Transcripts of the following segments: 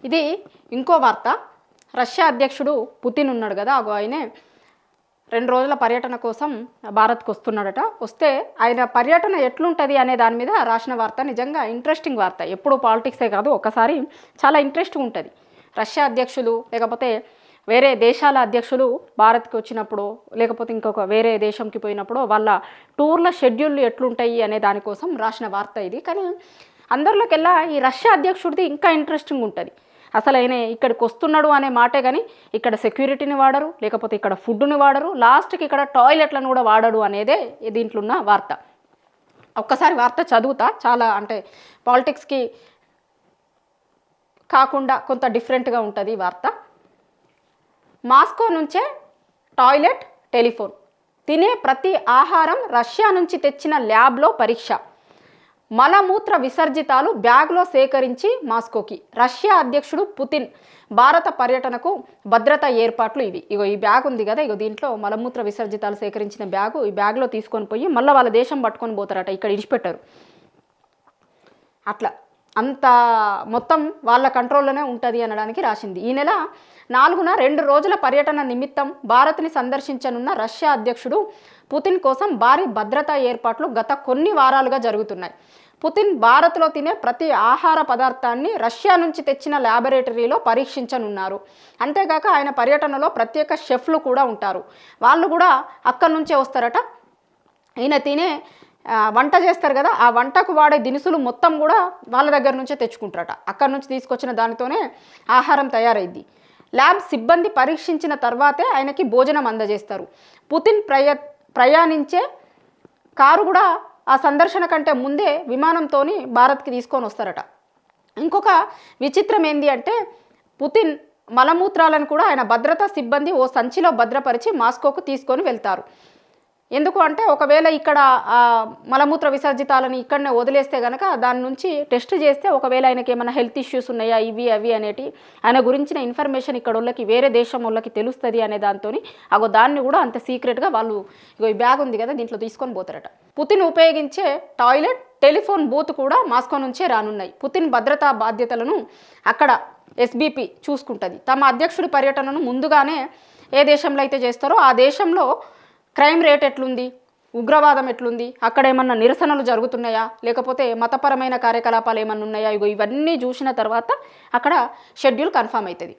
ఇది ఇంకో వార్త. రష్యా అధ్యక్షుడు పుతిన్ ఉన్నాడు కదా, ఆయనే 2 రోజుల పర్యటన కోసం భారత్కు వస్తున్నాడట. వస్తే ఆయన పర్యటన ఎట్లుంటుంది అనే దాని మీద రాసిన వార్త నిజంగా ఇంట్రెస్టింగ్ వార్త. ఎప్పుడు పాలిటిక్సే కాదు, ఒకసారి చాలా ఇంట్రెస్ట్గా ఉంటుంది. రష్యా అధ్యక్షులు లేకపోతే వేరే దేశాల అధ్యక్షులు భారత్కి వచ్చినప్పుడు లేకపోతే ఇంకొక వేరే దేశంకి పోయినప్పుడు వాళ్ళ టూర్ల షెడ్యూల్ ఎట్లుంటాయి అనే దానికోసం రాసిన వార్త ఇది. కానీ అందరిలోకెల్లా ఈ రష్యా అధ్యక్షుడిది ఇంకా ఇంట్రెస్టింగ్ ఉంటుంది. అసలు ఆయన ఇక్కడికి వస్తున్నాడు అనే మాటే కానీ ఇక్కడ సెక్యూరిటీని వాడరు, లేకపోతే ఇక్కడ ఫుడ్ని వాడరు, లాస్ట్కి ఇక్కడ టాయిలెట్లను కూడా వాడడు అనేదే దీంట్లో ఉన్న వార్త. ఒక్కసారి వార్త చదువుతా, చాలా అంటే పాలిటిక్స్కి కాకుండా కొంత డిఫరెంట్గా ఉంటుంది ఈ వార్త. మాస్కో నుంచే టాయిలెట్, టెలిఫోన్, తినే ప్రతి ఆహారం రష్యా నుంచి తెచ్చిన ల్యాబ్లో పరీక్ష, మలమూత్ర విసర్జితాలు బ్యాగ్లో సేకరించి మాస్కోకి. రష్యా అధ్యక్షుడు పుతిన్ భారత పర్యటనకు భద్రతా ఏర్పాట్లు ఇవి. ఈ బ్యాగ్ ఉంది కదా, దీంట్లో మలమూత్ర విసర్జితాలు సేకరించిన బ్యాగు, ఈ బ్యాగ్లో తీసుకొని పోయి మళ్ళీ వాళ్ళ దేశం పట్టుకొని పోతారట, ఇక్కడ ఇడిచిపెట్టారు. అట్లా అంత మొత్తం వాళ్ళ కంట్రోల్లోనే ఉంటుంది అనడానికి రాసింది. ఈ నెల 4న 2 రోజుల పర్యటన నిమిత్తం భారత్ని సందర్శించనున్న రష్యా అధ్యక్షుడు పుతిన్ కోసం భారీ భద్రతా ఏర్పాట్లు గత కొన్ని వారాలుగా జరుగుతున్నాయి. పుతిన్ భారత్లో తినే ప్రతి ఆహార పదార్థాన్ని రష్యా నుంచి తెచ్చిన ల్యాబొరేటరీలో పరీక్షించనున్నారు. అంతేగాక ఆయన పర్యటనలో ప్రత్యేక షెఫ్లు కూడా ఉంటారు. వాళ్ళు కూడా అక్కడి నుంచే వస్తారట. ఈయన తినే వంట చేస్తారు కదా, ఆ వంటకు వాడే దినుసులు మొత్తం కూడా వాళ్ళ దగ్గర నుంచే తెచ్చుకుంటారట. అక్కడి నుంచి తీసుకొచ్చిన దానితోనే ఆహారం తయారైద్ది. ల్యాబ్ సిబ్బంది పరీక్షించిన తర్వాతే ఆయనకి భోజనం అందజేస్తారు. పుతిన్ ప్రయాణించే కారు కూడా ఆ సందర్శన కంటే ముందే విమానంతో భారత్కి తీసుకొని వస్తారట. ఇంకొక విచిత్రం ఏంది అంటే, పుతిన్ మలమూత్రాలను కూడా ఆయన భద్రతా సిబ్బంది ఓ సంచిలో భద్రపరిచి మాస్కోకు తీసుకొని వెళ్తారు. ఎందుకు అంటే, ఒకవేళ ఇక్కడ మలమూత్ర విసర్జితాలను ఇక్కడనే వదిలేస్తే కనుక దాని నుంచి టెస్ట్ చేస్తే ఒకవేళ ఆయనకి ఏమైనా హెల్త్ ఇష్యూస్ ఉన్నాయా ఇవి అవి అనేటి ఆయన గురించిన ఇన్ఫర్మేషన్ ఇక్కడ వాళ్ళకి వేరే దేశం వాళ్ళకి తెలుస్తుంది అనే దాంతో దాన్ని కూడా అంత సీక్రెట్గా వాళ్ళు ఈ బ్యాగ్ ఉంది కదా దీంట్లో తీసుకొని పోతారట. పుతిన్ ఉపయోగించే టాయిలెట్, టెలిఫోన్ బూత్ కూడా మాస్కో నుంచే రానున్నాయి. పుతిన్ భద్రతా బాధ్యతలను అక్కడ ఎస్బీపీ చూసుకుంటుంది. తమ అధ్యక్షుడి పర్యటనను ముందుగానే ఏ దేశంలో అయితే చేస్తారో ఆ దేశంలో క్రైమ్ రేట్ ఎట్లుంది, ఉగ్రవాదం ఎట్లుంది, అక్కడ ఏమన్నా నిరసనలు జరుగుతున్నాయా, లేకపోతే మతపరమైన కార్యకలాపాలు ఏమన్నా ఉన్నాయా, ఇవన్నీ చూసిన తర్వాత అక్కడ షెడ్యూల్ కన్ఫామ్ అవుతుంది.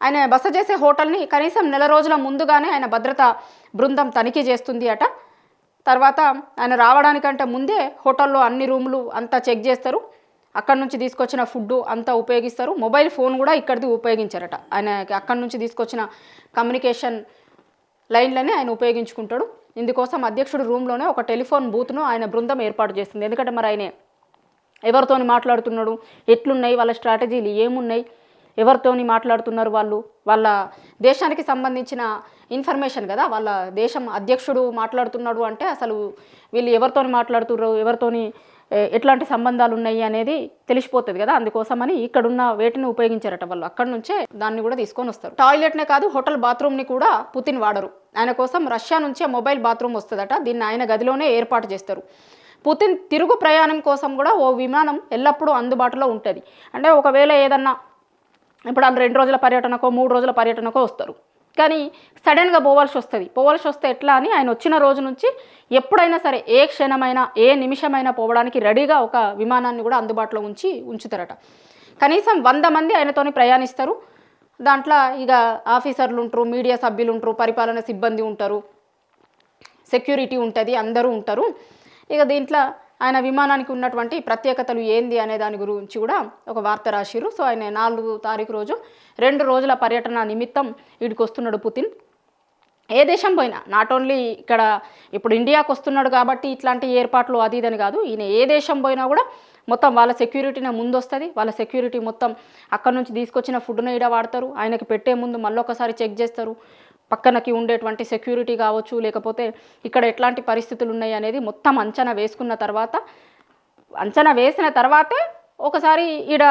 ఆయన బస చేసే హోటల్ని కనీసం 1 రోజుల ముందుగానే ఆయన భద్రతా బృందం తనిఖీ చేస్తుంది అట. తర్వాత ఆయన రావడానికంటే ముందే హోటల్లో అన్ని రూములు అంతా చెక్ చేస్తారు. అక్కడి నుంచి తీసుకొచ్చిన ఫుడ్ అంతా ఉపయోగిస్తారు. మొబైల్ ఫోన్ కూడా ఇక్కడిది ఉపయోగించారట. ఆయన అక్కడి నుంచి తీసుకొచ్చిన కమ్యూనికేషన్ లైన్లని ఆయన ఉపయోగించుకుంటాడు. ఇందుకోసం అధ్యక్షుడు రూమ్లోనే ఒక టెలిఫోన్ బూత్ను ఆయన బృందం ఏర్పాటు చేస్తుంది. ఎందుకంటే మరి ఆయన ఎవరితోని మాట్లాడుతున్నాడు, ఎట్లున్నాయి వాళ్ళ స్ట్రాటజీలు, ఏమున్నాయి, ఎవరితోని మాట్లాడుతున్నారు, వాళ్ళ దేశానికి సంబంధించిన ఇన్ఫర్మేషన్ కదా, వాళ్ళ దేశం అధ్యక్షుడు మాట్లాడుతున్నాడు అంటే అసలు వీళ్ళు ఎవరితోని మాట్లాడుతున్నారు, ఎవరితోని ఎట్లాంటి సంబంధాలు ఉన్నాయి అనేది తెలిసిపోతుంది కదా. అందుకోసమని ఇక్కడున్న వేటిని ఉపయోగించారట వాళ్ళు. అక్కడి నుంచే దాన్ని కూడా తీసుకొని వస్తారు. టాయిలెట్నే కాదు, హోటల్ బాత్రూమ్ని కూడా పుతిన్ వాడరు. ఆయన కోసం రష్యా నుంచే మొబైల్ బాత్రూమ్ వస్తుందట. దీన్ని ఆయన గదిలోనే ఏర్పాటు చేస్తారు. పుతిన్ తిరుగు ప్రయాణం కోసం కూడా ఓ విమానం ఎల్లప్పుడూ అందుబాటులో ఉంటుంది. అంటే ఒకవేళ ఏదన్నా ఇప్పుడు వాళ్ళు 2 రోజుల పర్యటనకో 3 రోజుల పర్యటనకో వస్తారు, కానీ సడన్గా పోవాల్సి వస్తే ఎట్లా అని ఆయన వచ్చిన రోజు నుంచి ఎప్పుడైనా సరే ఏ క్షణమైనా ఏ నిమిషమైనా పోవడానికి రెడీగా ఒక విమానాన్ని కూడా అందుబాటులో ఉంచుతారట. కనీసం 100 మంది ఆయనతోని ప్రయాణిస్తారు. దాంట్లో ఇక ఆఫీసర్లు ఉంటారు, మీడియా సభ్యులు ఉంటారు, పరిపాలన సిబ్బంది ఉంటారు, సెక్యూరిటీ ఉంటుంది, అందరూ ఉంటారు. ఇక దీంట్లో ఆయన విమానానికి ఉన్నటువంటి ప్రత్యేకతలు ఏంది అనే దాని గురించి కూడా ఒక వార్త రాసిరు. సో ఆయన 4 తారీఖు రోజు 2 రోజుల పర్యటన నిమిత్తం వీడికి వస్తున్నాడు పుతిన్. ఏ దేశం పోయినా, నాట్ ఓన్లీ ఇక్కడ ఇప్పుడు ఇండియాకు వస్తున్నాడు కాబట్టి ఇట్లాంటి ఏర్పాట్లు అది ఇదని కాదు, ఈయన ఏ దేశం పోయినా కూడా మొత్తం వాళ్ళ సెక్యూరిటీనే ముందు వస్తుంది. వాళ్ళ సెక్యూరిటీ మొత్తం అక్కడ నుంచి తీసుకొచ్చిన ఫుడ్ను ఈడ వాడతారు. ఆయనకి పెట్టే ముందు మళ్ళీ ఒకసారి చెక్ చేస్తారు. పక్కనకి ఉండేటువంటి సెక్యూరిటీ కావచ్చు, లేకపోతే ఇక్కడ ఎట్లాంటి పరిస్థితులు ఉన్నాయి అనేది మొత్తం అంచనా వేసిన తర్వాతే ఒకసారి ఈడ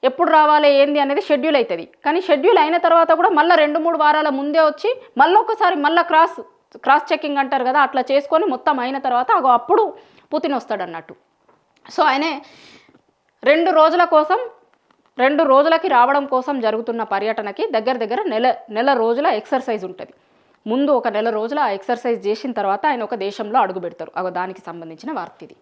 ఎప్పుడు రావాలి ఏంది అనేది షెడ్యూల్ అవుతుంది. కానీ షెడ్యూల్ అయిన తర్వాత కూడా మళ్ళీ 2-3 వారాల ముందే వచ్చి మళ్ళీ క్రాస్ చెకింగ్ అంటారు కదా, అట్లా చేసుకొని మొత్తం అయిన తర్వాత అప్పుడు పుతిన్ వస్తాడు అన్నట్టు. సో ఆయనే 2 రోజుల కోసం 2 రోజులకి రావడం కోసం జరుగుతున్న పర్యటనకి దగ్గర నెల రోజుల ఎక్సర్సైజ్ ఉంటుంది. ముందు ఒక నెల రోజుల ఎక్సర్సైజ్ చేసిన తర్వాత ఆయన ఒక దేశంలో అడుగు పెడతారు. దానికి సంబంధించిన వార్త ఇది.